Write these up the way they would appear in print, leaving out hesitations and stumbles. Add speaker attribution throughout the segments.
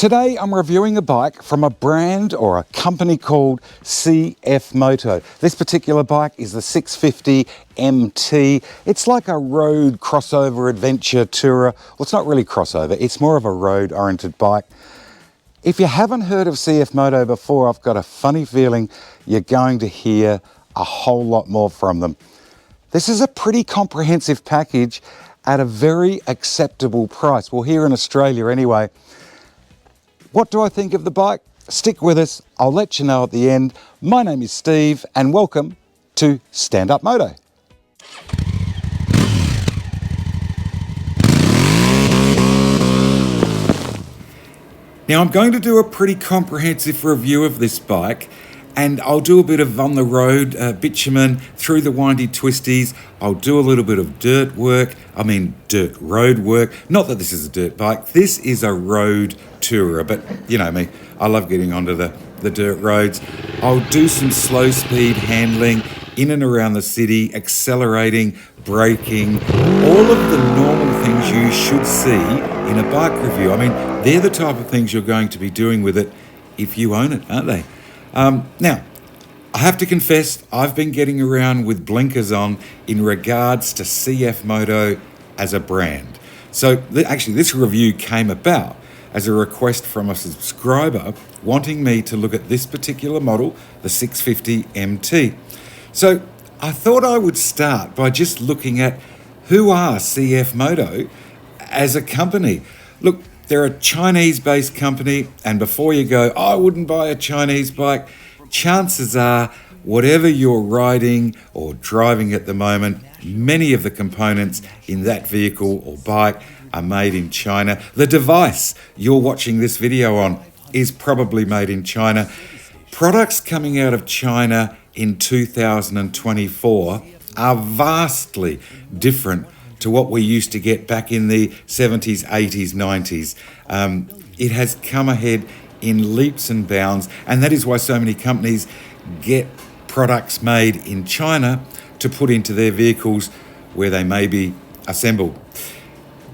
Speaker 1: Today I'm reviewing a bike from a brand or a company called CF Moto. This particular bike is the 650 MT. It's like a road crossover adventure tourer. Well, it's not really crossover, it's more of a road oriented bike. If you haven't heard of CF Moto before, I've got a funny feeling you're going to hear a whole lot more from them. This is a pretty comprehensive package at a very acceptable price. Well, here in Australia anyway. What do I think of the bike? Stick with us, I'll let you know at the end. My name is Steve and welcome to Stand Up Moto. Now I'm going to do a pretty comprehensive review of this bike, and I'll do a bit of on the road, bitumen, through the windy twisties. I'll do a little bit of dirt road work. Not that this is a dirt bike, this is a road tourer, but you know me, I love getting onto the dirt roads. I'll do some slow speed handling in and around the city, accelerating, braking, all of the normal things you should see in a bike review. I mean, they're the type of things you're going to be doing with it if you own it, aren't they? Now, I have to confess, I've been getting around with blinkers on in regards to CF Moto as a brand. So actually this review came about as a request from a subscriber wanting me to look at this particular model, the 650 MT. So I thought I would start by just looking at who are CF Moto as a company. Look, they're a Chinese-based company, and before you go, I wouldn't buy a Chinese bike, chances are, whatever you're riding or driving at the moment, many of the components in that vehicle or bike are made in China. The device you're watching this video on is probably made in China. Products coming out of China in 2024 are vastly different to what we used to get back in the 70s, 80s, 90s. It has come ahead in leaps and bounds, and that is why so many companies get products made in China to put into their vehicles where they may be assembled.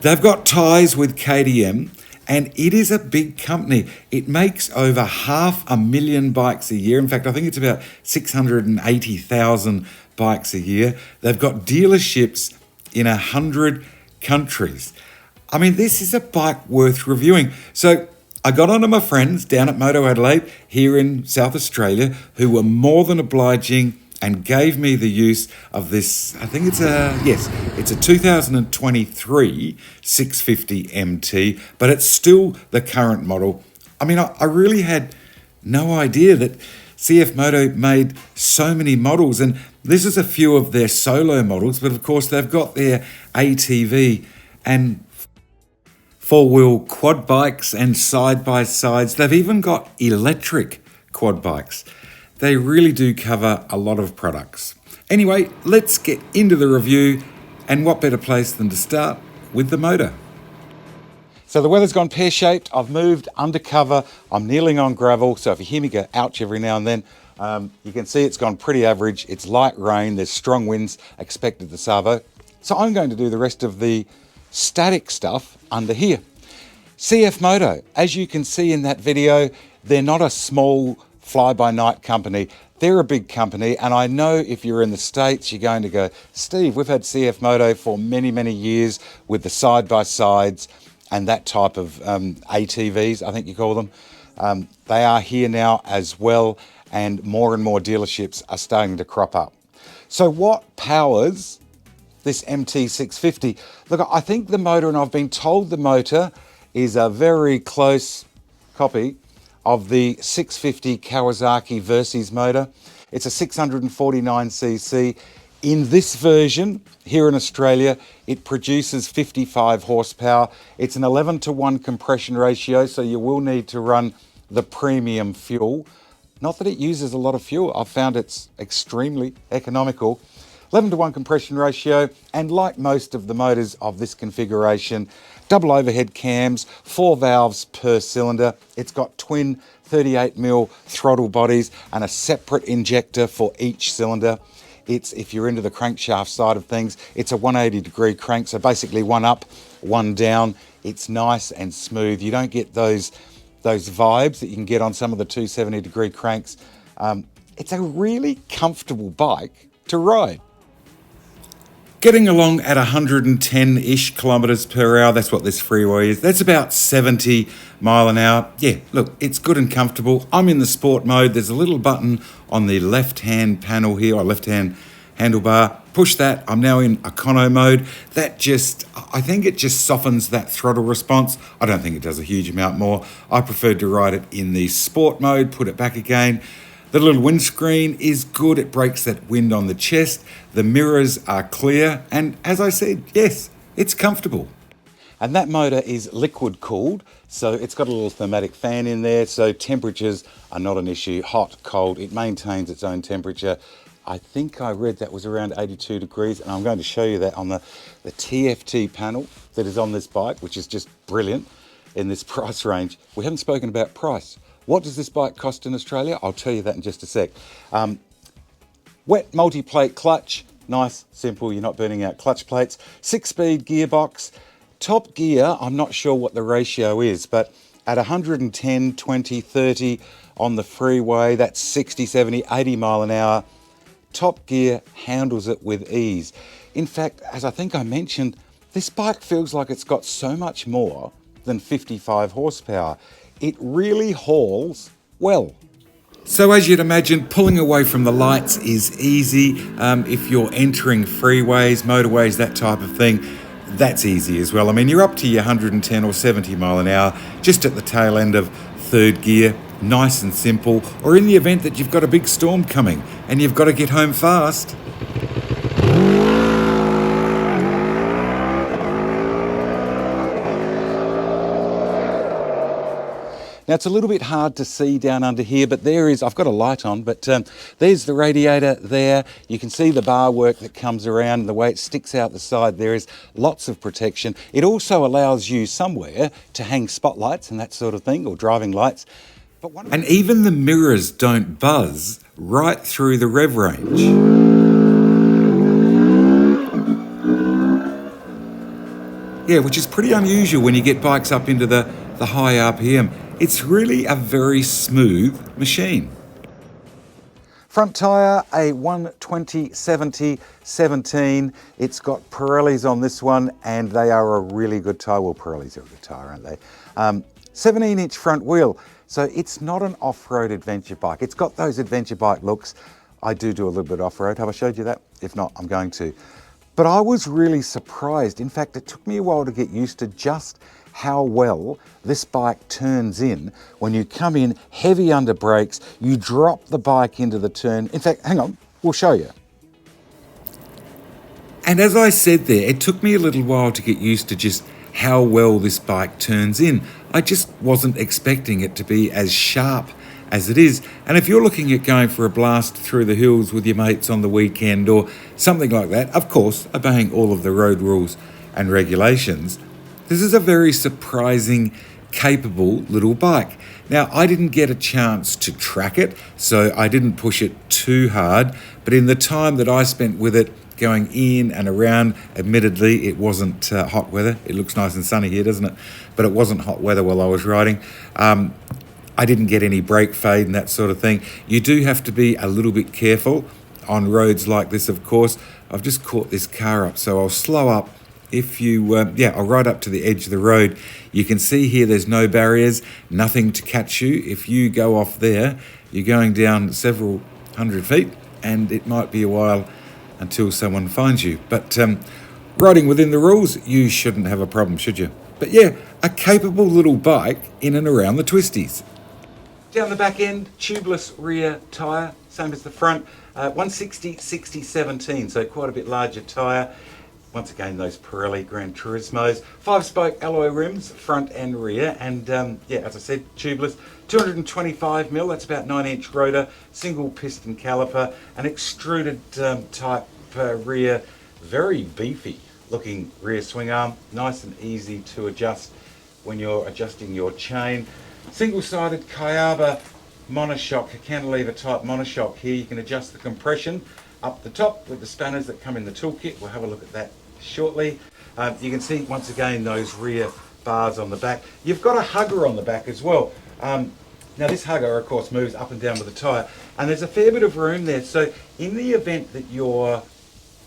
Speaker 1: They've got ties with KTM, and it is a big company. It makes over 500,000 bikes a year. In fact, I think it's about 680,000 bikes a year. They've got dealerships in 100 countries. I mean, this is a bike worth reviewing. So I got onto my friends down at Moto Adelaide here in South Australia who were more than obliging and gave me the use of this. I think it's a 2023 650 MT, but it's still the current model. I mean, I really had no idea that CF Moto made so many models, and this is a few of their solo models, but of course they've got their ATV and four-wheel quad bikes and side-by-sides. They've even got electric quad bikes. They really do cover a lot of products. Anyway, let's get into the review, and what better place than to start with the motor. So the weather's gone pear-shaped. I've moved undercover. I'm kneeling on gravel, so if you hear me go ouch every now and then, you can see it's gone pretty average. It's light rain. There's strong winds expected this Savo. So I'm going to do the rest of the static stuff under here. CF Moto, as you can see in that video, they're not a small fly-by-night company. They're a big company, and I know if you're in the States, you're going to go, Steve, we've had CF Moto for many, many years with the side-by-sides and that type of ATVs, I think you call them. They are here now as well, and more dealerships are starting to crop up. So what powers this MT650? Look, I think the motor, and I've been told the motor is a very close copy of the 650 Kawasaki Versys motor. It's a 649cc. In this version, here in Australia, it produces 55 horsepower. It's an 11:1 compression ratio, so you will need to run the premium fuel. Not that it uses a lot of fuel. I've found it's extremely economical. 11:1 compression ratio, and like most of the motors of this configuration, double overhead cams, 4 valves per cylinder. It's got twin 38mm throttle bodies and a separate injector for each cylinder. It's, if you're into the crankshaft side of things, it's a 180-degree crank, so basically one up, one down. It's nice and smooth. You don't get those those vibes that you can get on some of the 270-degree cranks. It's a really comfortable bike to ride. Getting along at 110-ish kilometres per hour, that's what this freeway is. That's about 70 mile an hour. Yeah, look, it's good and comfortable. I'm in the sport mode. There's a little button on the left-hand panel here, or left-hand handlebar. Push that. I'm now in econo mode. I think it just softens that throttle response. I don't think it does a huge amount more. I preferred to ride it in the sport mode, put it back again. The little windscreen is good. It breaks that wind on the chest. The mirrors are clear. And as I said, yes, it's comfortable. And that motor is liquid cooled. So it's got a little thermatic fan in there. So temperatures are not an issue. Hot, cold, it maintains its own temperature. I think I read that was around 82 degrees. And I'm going to show you that on the TFT panel that is on this bike, which is just brilliant in this price range. We haven't spoken about price. What does this bike cost in Australia? I'll tell you that in just a sec. Wet multi-plate clutch, nice, simple, you're not burning out clutch plates. 6-speed gearbox. Top gear, I'm not sure what the ratio is, but at 110, 20, 30 on the freeway, that's 60, 70, 80 mile an hour. Top gear handles it with ease. In fact, as I think I mentioned, this bike feels like it's got so much more than 55 horsepower. It really hauls well. So as you'd imagine, pulling away from the lights is easy. If you're entering freeways, motorways, that type of thing, that's easy as well. I mean, you're up to your 110 or 70 mile an hour, just at the tail end of third gear, nice and simple. Or in the event that you've got a big storm coming and you've got to get home fast. Now, it's a little bit hard to see down under here, but I've got a light on, but there's the radiator there. You can see the bar work that comes around and the way it sticks out the side. There is lots of protection. It also allows you somewhere to hang spotlights and that sort of thing, or driving lights. And even the mirrors don't buzz right through the rev range. Yeah, which is pretty unusual when you get bikes up into the high RPM. It's really a very smooth machine. Front tyre, a 120/70/17. It's got Pirellis on this one, and they are a really good tyre. Well, Pirellis are a good tyre, aren't they? 17-inch front wheel. So it's not an off-road adventure bike. It's got those adventure bike looks. I do a little bit off-road. Have I showed you that? If not, I'm going to. But I was really surprised. In fact, it took me a while to get used to just how well this bike turns in. When you come in heavy under brakes, you drop the bike into the turn. In fact, hang on, we'll show you. And as I said there, it took me a little while to get used to just how well this bike turns in. I just wasn't expecting it to be as sharp as it is. And if you're looking at going for a blast through the hills with your mates on the weekend or something like that, of course, obeying all of the road rules and regulations, this is a very surprising, capable little bike. Now, I didn't get a chance to track it, so I didn't push it too hard, but in the time that I spent with it going in and around, admittedly, it wasn't hot weather. It looks nice and sunny here, doesn't it? But it wasn't hot weather while I was riding. I didn't get any brake fade and that sort of thing. You do have to be a little bit careful on roads like this, of course. I've just caught this car up, so I'll slow up. If you, I'll ride up to the edge of the road. You can see here there's no barriers, nothing to catch you. If you go off there, you're going down several hundred feet, and it might be a while until someone finds you. But riding within the rules, you shouldn't have a problem, should you? But yeah, a capable little bike in and around the twisties. Down the back end, tubeless rear tyre, same as the front, 160/60/17, so quite a bit larger tyre. Once again, those Pirelli Gran Turismos, 5-spoke alloy rims, front and rear, and as I said, tubeless, 225mm, that's about 9-inch rotor, single piston caliper, an extruded type rear, very beefy looking rear swing arm, nice and easy to adjust when you're adjusting your chain. Single-sided Kawasaki monoshock, a cantilever type monoshock here. You can adjust the compression up the top with the spanners that come in the toolkit. We'll have a look at that shortly. You can see once again those rear bars on the back. You've got a hugger on the back as well. Now this hugger, of course, moves up and down with the tyre, and there's a fair bit of room there. So in the event that you're,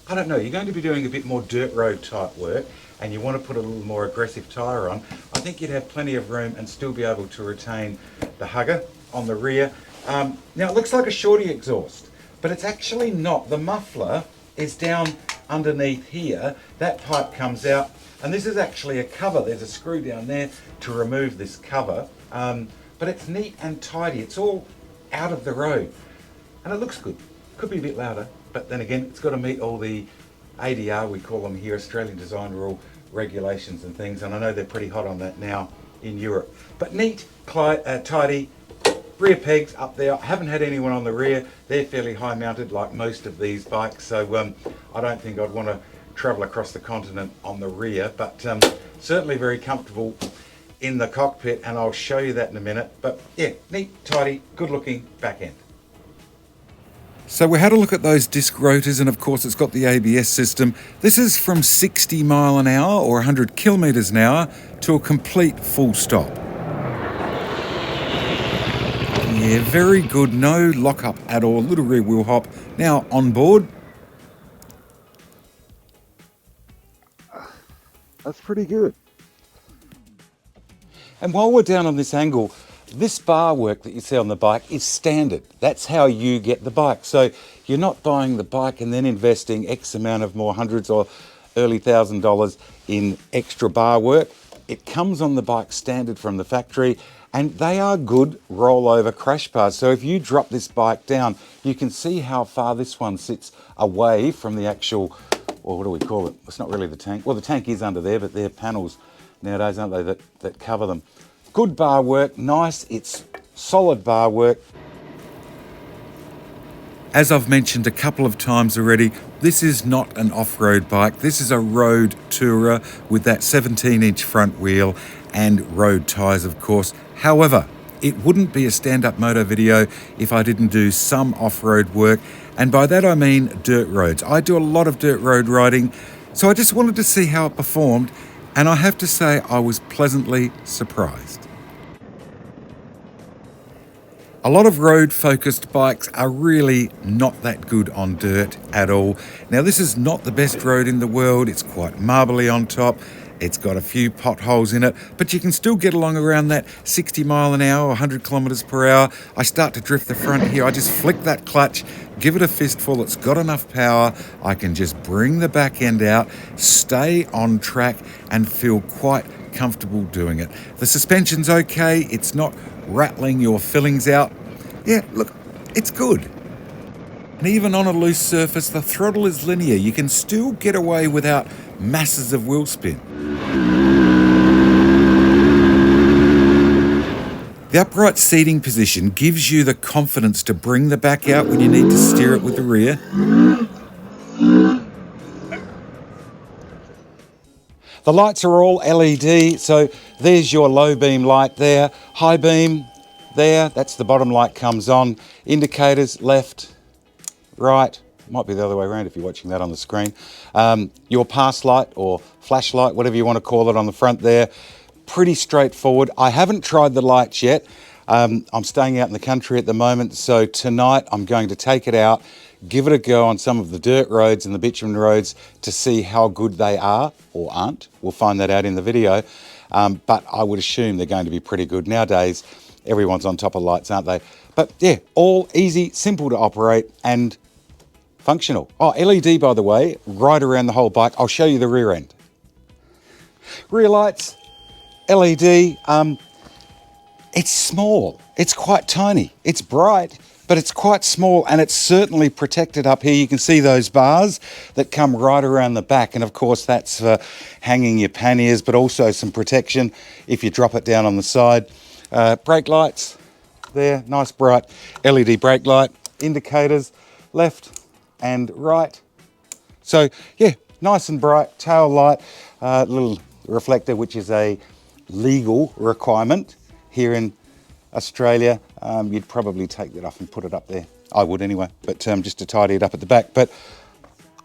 Speaker 1: I don't know, you're going to be doing a bit more dirt road type work and you want to put a little more aggressive tyre on, I think you'd have plenty of room and still be able to retain the hugger on the rear. Now it looks like a shorty exhaust, but it's actually not. The muffler is down underneath here. That pipe comes out, and this is actually a cover. There's a screw down there to remove this cover, but it's neat and tidy. It's all out of the road, and it looks good. Could be a bit louder, but then again, it's got to meet all the ADR, we call them here, Australian Design Rule regulations and things, and I know they're pretty hot on that now in Europe. But neat, tidy, rear pegs up there. I haven't had anyone on the rear. They're fairly high mounted like most of these bikes, so I don't think I'd want to travel across the continent on the rear, but certainly very comfortable in the cockpit, and I'll show you that in a minute. But yeah, neat, tidy, good looking back end. So we had a look at those disc rotors, and of course it's got the ABS system. This is from 60 mile an hour or 100 kilometers an hour to a complete full stop. Yeah, very good, no lock up at all, little rear wheel hop. Now on board. That's pretty good. And while we're down on this angle, this bar work that you see on the bike is standard. That's how you get the bike. So you're not buying the bike and then investing X amount of more hundreds or early $1,000s in extra bar work. It comes on the bike standard from the factory, and they are good rollover crash bars. So if you drop this bike down, you can see how far this one sits away from the actual, or what do we call it? It's not really the tank. Well, the tank is under there, but they're panels nowadays, aren't they, that cover them. Good bar work, nice, it's solid bar work. As I've mentioned a couple of times already, this is not an off-road bike. This is a road tourer with that 17-inch front wheel and road tyres, of course. However, it wouldn't be a stand-up moto video if I didn't do some off-road work, and by that I mean dirt roads. I do a lot of dirt road riding, so I just wanted to see how it performed, and I have to say I was pleasantly surprised. A lot of road-focused bikes are really not that good on dirt at all. Now, this is not the best road in the world. It's quite marbly on top. It's got a few potholes in it, but you can still get along around that 60 mile an hour, 100 kilometers per hour. I start to drift the front here. I just flick that clutch, give it a fistful. It's got enough power. I can just bring the back end out, stay on track, and feel quite comfortable doing it. The suspension's okay. It's not rattling your fillings out. Yeah, look, it's good. And even on a loose surface, the throttle is linear. You can still get away without masses of wheel spin. The upright seating position gives you the confidence to bring the back out when you need to steer it with the rear. The lights are all LED, so there's your low beam light there, high beam there, that's the bottom light comes on, indicators left, right, might be the other way around if you're watching that on the screen, your pass light or flashlight, whatever you want to call it, on the front there. Pretty straightforward. I haven't tried the lights yet. I'm staying out in the country at the moment, so tonight I'm going to take it out, give it a go on some of the dirt roads and the bitumen roads to see how good they are or aren't. We'll find that out in the video, but I would assume they're going to be pretty good. Nowadays, everyone's on top of lights, aren't they? But yeah, all easy, simple to operate and functional. Oh, LED, by the way, right around the whole bike. I'll show you the rear end. Rear lights, LED, it's small, it's quite tiny, it's bright, but it's quite small, and it's certainly protected up here. You can see those bars that come right around the back, and of course that's for hanging your panniers, but also some protection if you drop it down on the side. Brake lights there, nice bright LED brake light, indicators left and right. So yeah, nice and bright. Tail light, little reflector, which is a legal requirement here in Australia. You'd probably take that off and put it up there. I would anyway, but just to tidy it up at the back. But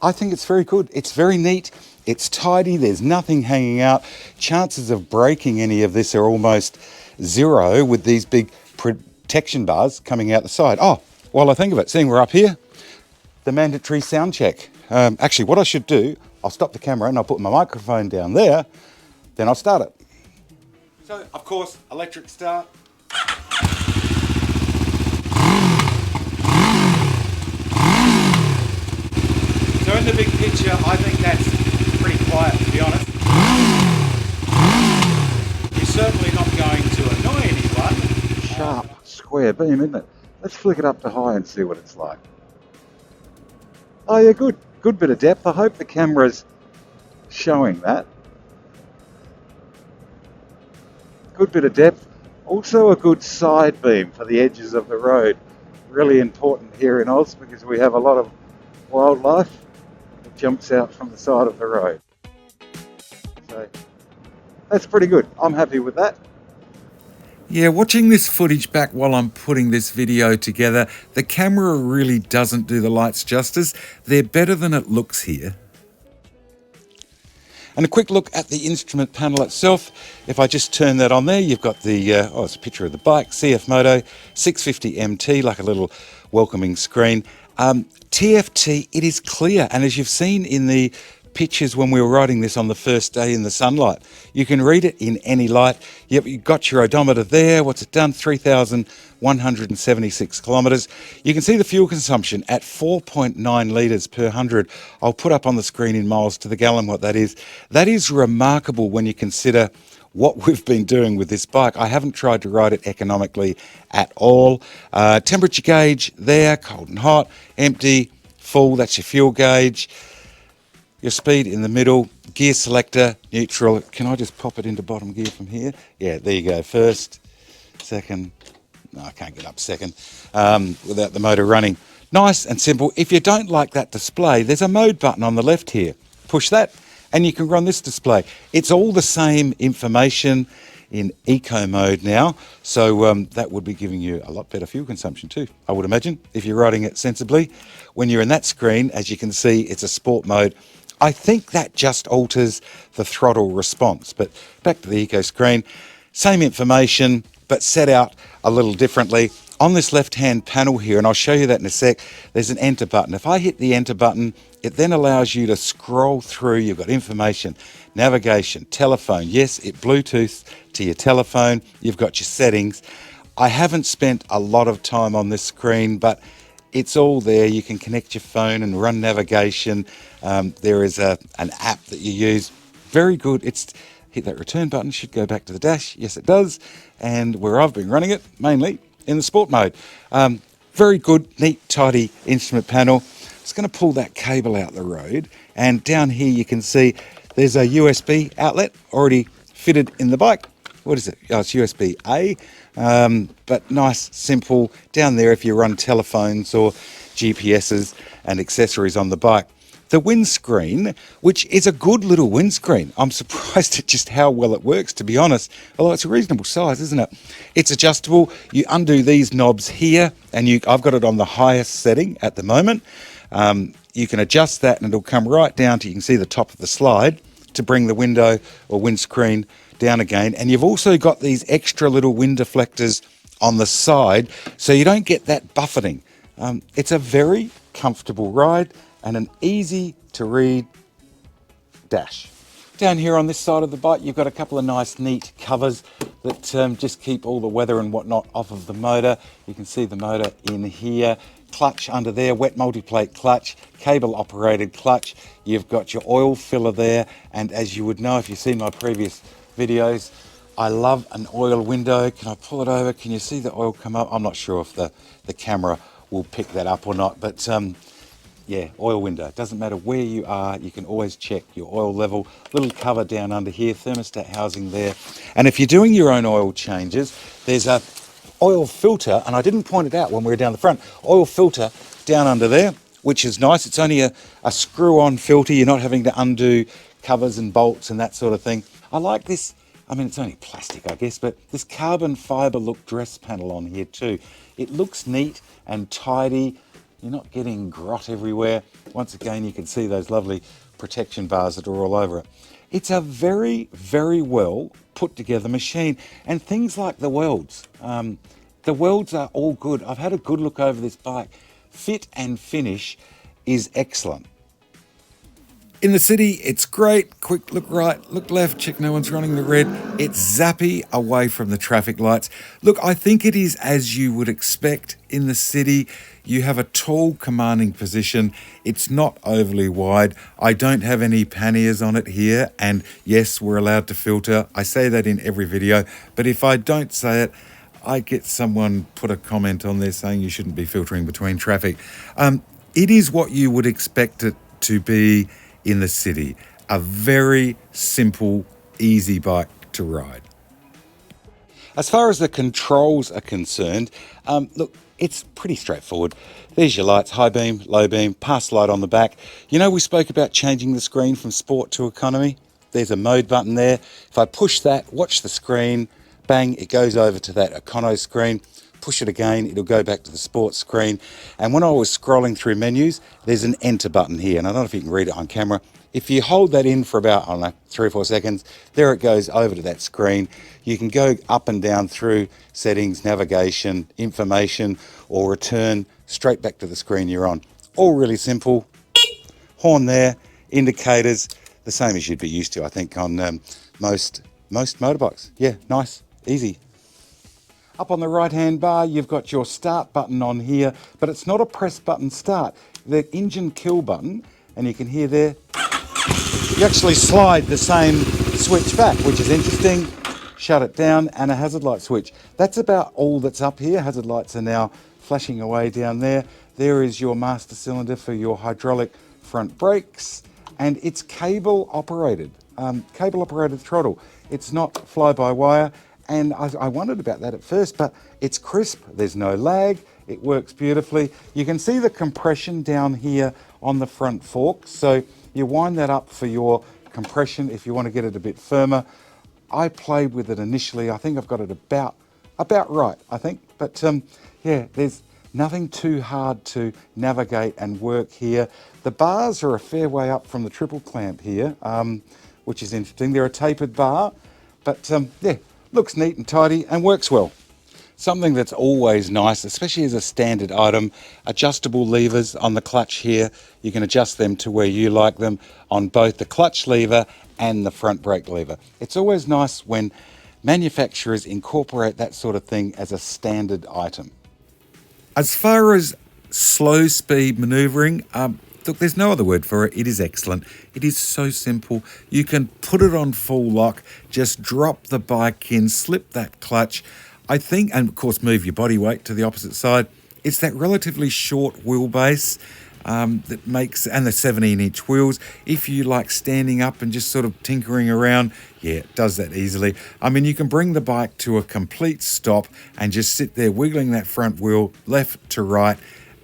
Speaker 1: I think it's very good. It's very neat. It's tidy. There's nothing hanging out. Chances of breaking any of this are almost zero with these big protection bars coming out the side. Oh, while I think of it, seeing we're up here, the mandatory sound check. Actually, what I should do, I'll stop the camera and I'll put my microphone down there, then I'll start it. So, of course, electric start. So in the big picture, I think that's pretty quiet, to be honest. You're certainly not going to annoy anyone. Sharp, square beam, isn't it? Let's flick it up to high and see what it's like. Oh yeah, good bit of depth. I hope the camera's showing that. Good bit of depth. Also a good side beam for the edges of the road. Really important here in Oz because we have a lot of wildlife that jumps out from the side of the road. So that's pretty good. I'm happy with that. Yeah, watching this footage back while I'm putting this video together, the camera really doesn't do the lights justice. They're better than it looks here. And a quick look at the instrument panel itself. If I just turn that on there, you've got the, it's a picture of the bike, CF Moto 650 MT, like a little welcoming screen. TFT, it is clear. And as you've seen in the pictures when we were riding this on the first day in the sunlight, you can read it in any light. You've got your odometer there. What's it done? 3,176 kilometres. You can see the fuel consumption at 4.9 litres per 100. I'll put up on the screen in miles to the gallon what that is. That is remarkable when you consider what we've been doing with this bike. I haven't tried to ride it economically at all. Temperature gauge there, cold and hot, empty, full, that's your fuel gauge. Your speed in the middle, gear selector, neutral. Can I just pop it into bottom gear from here? Yeah, there you go. First, second. No, I can't get up second without the motor running. Nice and simple. If you don't like that display, there's a mode button on the left here. Push that and you can run this display. It's all the same information in eco mode now, so that would be giving you a lot better fuel consumption too, I would imagine, if you're riding it sensibly. When you're in that screen, as you can see, it's a sport mode. I think that just alters the throttle response. But back to the eco screen, same information, but set out a little differently. On this left-hand panel here, and I'll show you that in a sec, there's an enter button. If I hit the enter button, it then allows you to scroll through. You've got information, navigation, telephone. Yes, it Bluetooths to your telephone. You've got your settings. I haven't spent a lot of time on this screen, but it's all there. You can connect your phone and run navigation. There is an app that you use. Very good. Hit that return button, should go back to the dash. Yes, it does. And where I've been running it, mainly in the sport mode. Very good, neat, tidy instrument panel. Just going to pull that cable out the road. And down here you can see there's a USB outlet already fitted in the bike. What is it? Oh, it's USB-A. But nice, simple. Down there if you run telephones or GPSs and accessories on the bike. The windscreen, which is a good little windscreen. I'm surprised at just how well it works, to be honest. Although it's a reasonable size, isn't it? It's adjustable. You undo these knobs here, and I've got it on the highest setting at the moment. You can adjust that, and it'll come right down to, you can see the top of the slide, to bring the window or windscreen down again. And you've also got these extra little wind deflectors on the side, so you don't get that buffeting. It's a very comfortable ride and an easy to read dash. Down here on this side of the bike, you've got a couple of nice neat covers that just keep all the weather and whatnot off of the motor. You can see the motor in here. Clutch under there, wet multi-plate clutch, cable operated clutch. You've got your oil filler there, and as you would know if you've seen my previous videos, I love an oil window. Can I pull it over? Can you see the oil come up? I'm not sure if the camera will pick that up or not, but yeah, oil window. It doesn't matter where you are, you can always check your oil level. Little cover down under here, thermostat housing there. And if you're doing your own oil changes, there's a oil filter, and I didn't point it out when we were down the front, oil filter down under there, which is nice. It's only a screw-on filter. You're not having to undo covers and bolts and that sort of thing. I like this. I mean, it's only plastic, I guess, but this carbon fibre look dress panel on here too. It looks neat and tidy. You're not getting grot everywhere. Once again, you can see those lovely protection bars that are all over it. It's a very, very well put together machine. And things like the welds. The welds are all good. I've had a good look over this bike. Fit and finish is excellent. In the city, it's great. Quick look right, look left, check no one's running the red. It's zappy away from the traffic lights. Look, I think it is as you would expect in the city. You have a tall, commanding position. It's not overly wide. I don't have any panniers on it here. And yes, we're allowed to filter. I say that in every video. But if I don't say it, I get someone put a comment on there saying you shouldn't be filtering between traffic. It is what you would expect it to be in the city. A very simple, easy bike to ride. As far as the controls are concerned, look, it's pretty straightforward. There's your lights, high beam, low beam, pass light on the back. You know, we spoke about changing the screen from sport to economy. There's a mode button there. If I push that, watch the screen, bang, it goes over to that econo screen. Push it again, it'll go back to the sports screen. And when I was scrolling through menus, there's an enter button here. And I don't know if you can read it on camera. If you hold that in for about, I don't know, 3 or 4 seconds, there it goes over to that screen. You can go up and down through settings, navigation, information, or return straight back to the screen you're on. All really simple. Horn there, indicators, the same as you'd be used to, I think, on most motorbikes. Yeah, nice, easy. Up on the right-hand bar, you've got your start button on here, but it's not a press button start. The engine kill button, and you can hear there, you actually slide the same switch back, which is interesting. Shut it down, and a hazard light switch. That's about all that's up here. Hazard lights are now flashing away down there. There is your master cylinder for your hydraulic front brakes, and it's cable operated throttle. It's not fly-by-wire. And I wondered about that at first, but it's crisp, there's no lag, it works beautifully. You can see the compression down here on the front fork, so you wind that up for your compression if you want to get it a bit firmer. I played with it initially, I think I've got it about right, I think. But yeah, there's nothing too hard to navigate and work here. The bars are a fair way up from the triple clamp here, which is interesting. They're a tapered bar, but yeah, looks neat and tidy and works well. Something that's always nice, especially as a standard item, adjustable levers on the clutch here. You can adjust them to where you like them on both the clutch lever and the front brake lever. It's always nice when manufacturers incorporate that sort of thing as a standard item. As far as slow speed maneuvering, look, there's no other word for it. It is excellent. It is so simple. You can put it on full lock, just drop the bike in, slip that clutch. I think, and of course, move your body weight to the opposite side. It's that relatively short wheelbase that makes, and the 17-inch wheels. If you like standing up and just sort of tinkering around, yeah, it does that easily. I mean, you can bring the bike to a complete stop and just sit there wiggling that front wheel left to right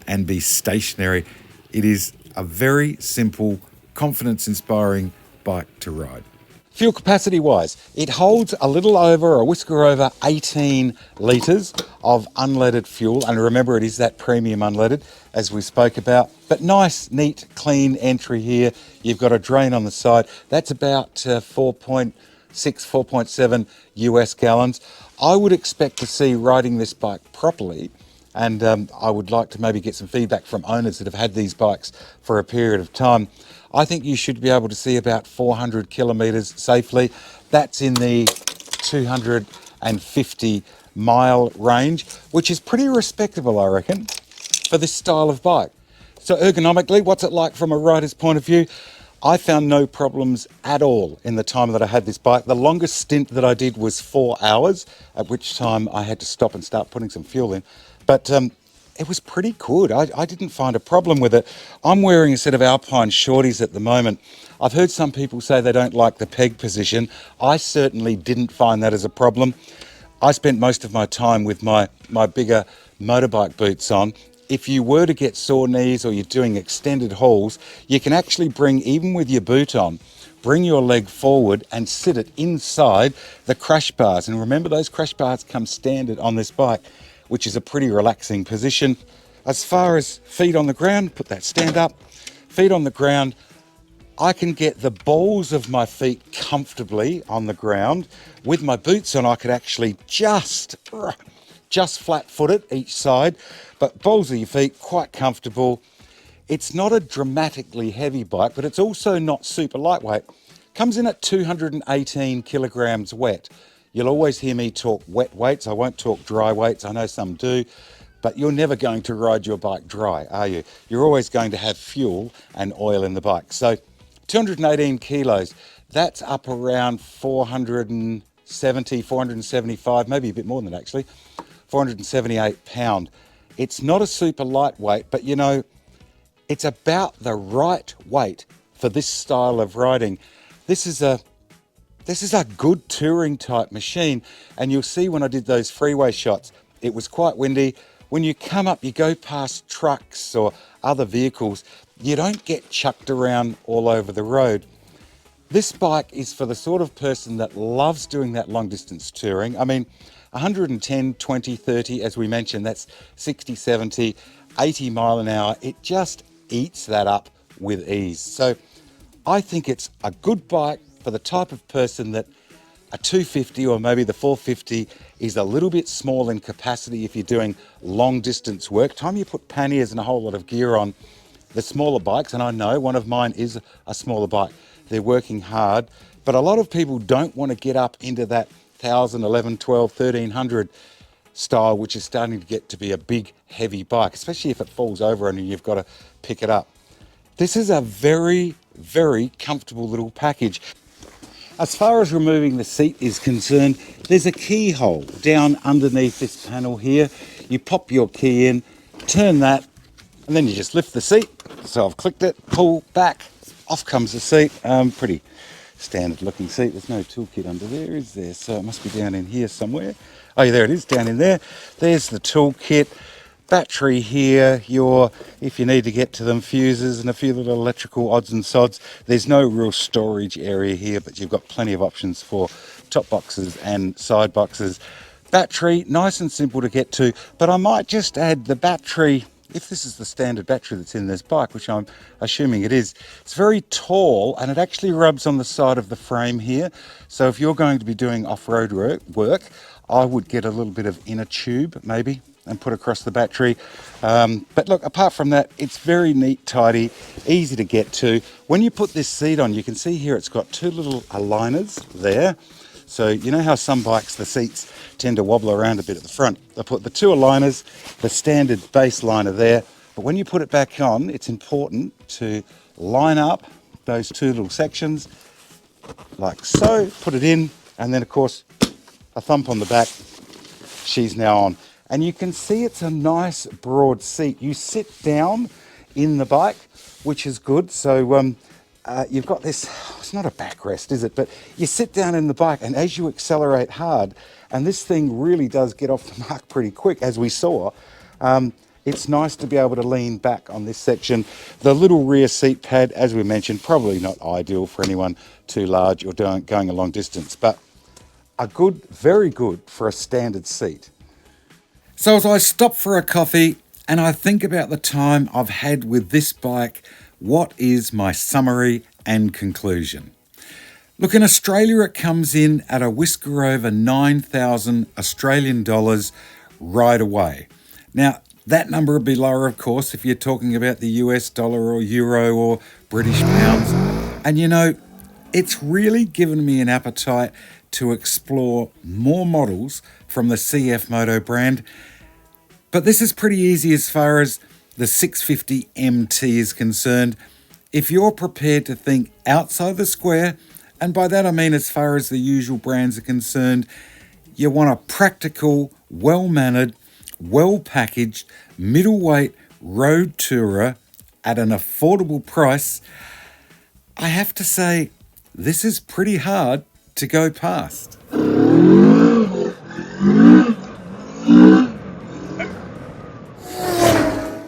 Speaker 1: and be stationary. It is a very simple, confidence-inspiring bike to ride. Fuel capacity wise, it holds a little over, a whisker over 18 litres of unleaded fuel. And remember, it is that premium unleaded, as we spoke about. But nice, neat, clean entry here. You've got a drain on the side. That's about 4.6, 4.7 US gallons. I would expect to see riding this bike properly, and I would like to maybe get some feedback from owners that have had these bikes for a period of time. I think you should be able to see about 400 kilometres safely. That's in the 250 mile range, which is pretty respectable, I reckon, for this style of bike. So ergonomically, what's it like from a rider's point of view? I found no problems at all in the time that I had this bike. The longest stint that I did was 4 hours, at which time I had to stop and start putting some fuel in. But it was pretty good. I didn't find a problem with it. I'm wearing a set of Alpine shorties at the moment. I've heard some people say they don't like the peg position. I certainly didn't find that as a problem. I spent most of my time with my bigger motorbike boots on. If you were to get sore knees or you're doing extended hauls, you can actually bring, even with your boot on, bring your leg forward and sit it inside the crash bars. And remember, those crash bars come standard on this bike, which is a pretty relaxing position. As far as feet on the ground, put that stand up. Feet on the ground, I can get the balls of my feet comfortably on the ground. With my boots on, I could actually just flat-foot it each side, but balls of your feet, quite comfortable. It's not a dramatically heavy bike, but it's also not super lightweight. Comes in at 218 kilograms wet. You'll always hear me talk wet weights. I won't talk dry weights. I know some do, but you're never going to ride your bike dry, are you? You're always going to have fuel and oil in the bike. So 218 kilos, that's up around 470, 475, maybe a bit more than that actually, 478 pound. It's not a super lightweight, but you know, it's about the right weight for this style of riding. This is a good touring type machine, and you'll see when I did those freeway shots, it was quite windy. When you come up, you go past trucks or other vehicles, you don't get chucked around all over the road. This bike is for the sort of person that loves doing that long distance touring. I mean, 110, 20, 30, as we mentioned, that's 60, 70, 80 mile an hour. It just eats that up with ease. So I think it's a good bike for the type of person that a 250 or maybe the 450 is a little bit small in capacity if you're doing long distance work. Time you put panniers and a whole lot of gear on, the smaller bikes, and I know one of mine is a smaller bike, they're working hard, but a lot of people don't want to get up into that 1,000, 11, 12, 1,300 style, which is starting to get to be a big, heavy bike, especially if it falls over and you've got to pick it up. This is a very, very comfortable little package. As far as removing the seat is concerned, there's a keyhole down underneath this panel here. You pop your key in, turn that, and then you just lift the seat. So I've clicked it, pull back, off comes the seat. Pretty standard looking seat. There's no toolkit under there, is there? So it must be down in here somewhere. Oh, yeah, there it is, down in there. There's the toolkit. Battery here, if you need to get to them, fuses and a few little electrical odds and sods. There's no real storage area here, but you've got plenty of options for top boxes and side boxes. Battery, nice and simple to get to, but I might just add the battery, if this is the standard battery that's in this bike, which I'm assuming it is. It's very tall and it actually rubs on the side of the frame here. So if you're going to be doing off-road work, I would get a little bit of inner tube maybe and put across the battery. But look, apart from that, it's very neat, tidy, easy to get to. When you put this seat on, you can see here it's got two little aligners there. So you know how some bikes, the seats tend to wobble around a bit at the front. I put the two aligners, the standard base liner there. But when you put it back on, it's important to line up those two little sections like so, put it in, and then of course, a thump on the back, she's now on. And you can see it's a nice broad seat. You sit down in the bike, which is good. So you've got this, it's not a backrest, is it? But you sit down in the bike and as you accelerate hard, and this thing really does get off the mark pretty quick, as we saw, it's nice to be able to lean back on this section. The little rear seat pad, as we mentioned, probably not ideal for anyone too large or going a long distance, but a good, very good for a standard seat. So as I stop for a coffee and I think about the time I've had with this bike, what is my summary and conclusion? Look, in Australia it comes in at a whisker over 9,000 Australian dollars right away. Now, that number would be lower, of course, if you're talking about the US dollar or euro or British pounds. And you know, it's really given me an appetite to explore more models from the CF Moto brand. But this is pretty easy as far as the 650 MT is concerned. If you're prepared to think outside the square, and by that I mean as far as the usual brands are concerned, you want a practical, well-mannered, well-packaged, middleweight road tourer at an affordable price, I have to say, this is pretty hard to go past.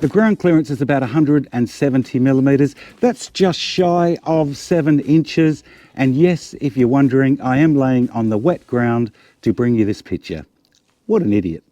Speaker 1: The ground clearance is about 170 millimeters. That's just shy of 7 inches. And yes, if you're wondering, I am laying on the wet ground to bring you this picture. What an idiot.